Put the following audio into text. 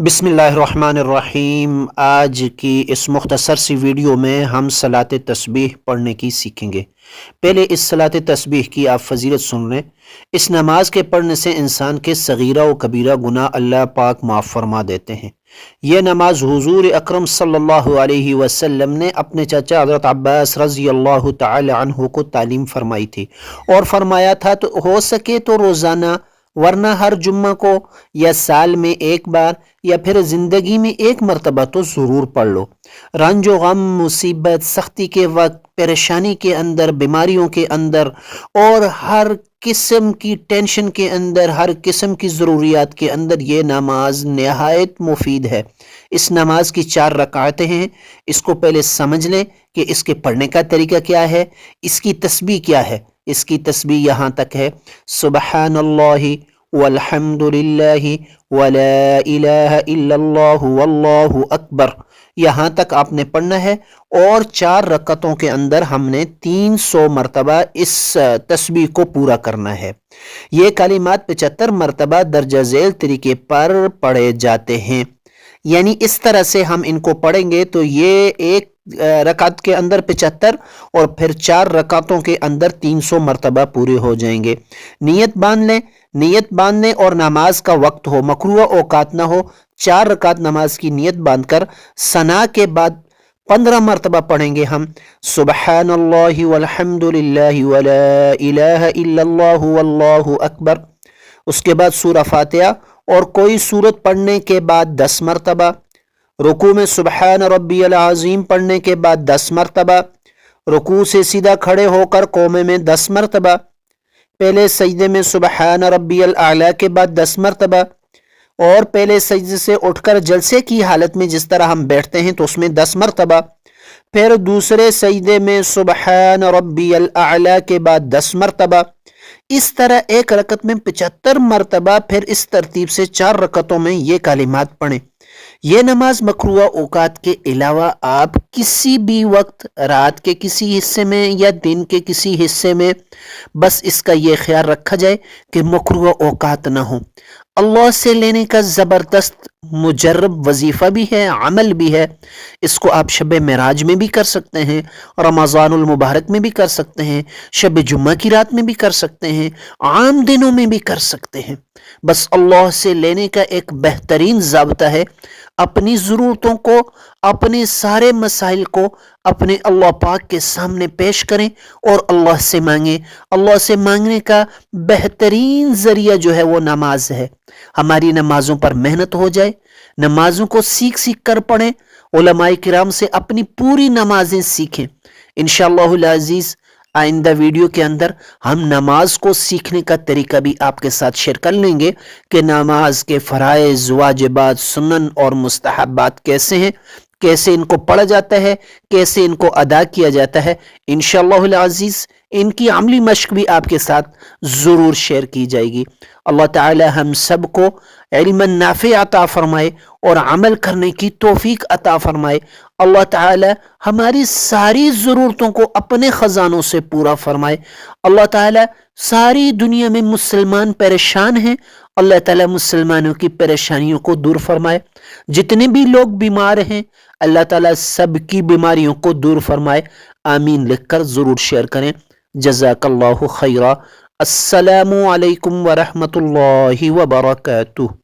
बिस्मिल्लाहिर्रहमानिर्रहीम। आज की इस मुख्तसर सी वीडियो में हम सलात तस्बीह पढ़ने की सीखेंगे। पहले इस सलात तस्बीह की आप फजीलत सुन लें। इस नमाज के पढ़ने से इंसान के सगीरा व कबीरा गुनाह अल्लाह पाक माफ़ फरमा देते हैं। यह नमाज हुजूर अकरम सल्लल्लाहु अलैहि वसल्लम ने अपने चाचा हज़रत अब्बास रज़ी अल्लाह तआला अन्हु को तालीम फरमाई थी और फरमाया था तो हो सके तो रोज़ाना, वरना हर जुम्मा को या साल में एक बार या फिर ज़िंदगी में एक मरतबा तो ज़रूर पढ़ लो। रंजो गम, मुसीबत, सख्ती के वक्त, परेशानी के अंदर, बीमारियों के अंदर और हर किस्म की टेंशन के अंदर, हर किस्म की ज़रूरियात के अंदर ये नमाज नहायत मुफीद है। इस नमाज की 4 रकातें हैं। इसको पहले समझ लें कि इसके पढ़ने का तरीका क्या है, इसकी तस्बीह क्या है। इसकी तस्बीह यहाँ तक है, सुबहानल्लाहि वल्हम्दुलिल्लाहि वला इलाहा इल्लल्लाहु वल्लाहु अकबर। यहाँ तक आपने पढ़ना है और 4 रकतों के अंदर हमने 300 मरतबा इस तस्बीह को पूरा करना है। ये कलिमात 75 मरतबा दर्जा झेल तरीके पर पढ़े जाते हैं। यानी इस तरह से हम इनको पढ़ेंगे तो ये एक रकात के अंदर 75 और फिर 4 रकातों के अंदर 300 मरतबा पूरे हो जाएंगे। नियत बांध लें, नियत बांधने और नमाज का वक्त हो, मकरूह औकात ना हो। 4 रकात नमाज की नियत बांधकर सना के बाद 15 मरतबा पढ़ेंगे हम, सुबहानल्लाहि वल्हम्दुलिल्लाहि वला इलाहा इल्लल्लाहु वल्लाहु अकबर। उसके बाद सूरह फातिहा और कोई सूरत पढ़ने के बाद 10 मरतबा, रुकू में सुबहान रब्बियल अज़ीम पढ़ने के बाद 10 मरतबा, रुकू से सीधा खड़े होकर कौमे में 10 मरतबा, पहले सजदे में सुबहान रब्बियल आला के बाद 10 मरतबा और पहले सजदे से उठकर जलसे की हालत में जिस तरह हम बैठते हैं तो उसमें 10 मरतबा, फिर दूसरे सजदे में सुबहान रब्बियल आला के बाद 10 मरतबा। इस तरह एक रकत में 75 मरतबा, फिर इस तरतीब से 4 रकतों में ये कलिमात पढ़ें। ये नमाज मकरूह औकात के अलावा आप किसी भी वक्त, रात के किसी हिस्से में या दिन के किसी हिस्से में, बस इसका ये ख्याल रखा जाए कि मकरूह औकात ना हो। अल्लाह से लेने का ज़बरदस्त मुजर्रब वजीफ़ा भी है, अमल भी है। इसको आप शब मेराज में भी कर सकते हैं, रमज़ानुल मुबारक में भी कर सकते हैं, शब जुम्मा की रात में भी कर सकते हैं, आम दिनों में भी कर सकते हैं। बस अल्लाह से लेने का एक बेहतरीन ज़ाब्ता है, अपनी ज़रूरतों को, अपने सारे मसाइल को अपने अल्लाह पाक के सामने पेश करें और अल्लाह से मांगें। अल्लाह से मांगने का बेहतरीन ज़रिया जो है वो नमाज है। हमारी नमाज़ों पर मेहनत हो जाए, नमाज़ों को सीख सीख कर पढ़ें, उलमाए किराम से अपनी पूरी नमाजें सीखें। इंशाअल्लाहुल अज़ीज़ आइंदा वीडियो के अंदर हम नमाज को सीखने का तरीका भी आपके साथ शेयर कर लेंगे कि नमाज के फ़राइज़, वाजिबात, सुनन और मुस्तहबात कैसे हैं, कैसे इनको पढ़ा जाता है, कैसे इनको अदा किया जाता है। इंशाअल्लाहुल अज़ीज़ इनकी अमली मश्क भी आपके साथ ज़रूर शेयर की जाएगी। अल्लाह ताला हम सब को इल्म नाफ़े अता फरमाए और अमल करने की तौफीक अता फरमाए। अल्लाह ताला हमारी सारी ज़रूरतों को अपने ख़जानों से पूरा फरमाए। अल्लाह ताला सारी दुनिया में मुसलमान परेशान हैं, अल्लाह ताला मुसलमानों की परेशानियों को दूर फरमाए। जितने भी लोग बीमार हैं अल्लाह ताला सबकी बीमारियों को दूर फरमाए। आमीन लिखकर ज़रूर शेयर करें। जज़ाकल्लाहु खैरा। अस्सलामु अलैकुम व रहमतुल्लाहि व बरकातुहू।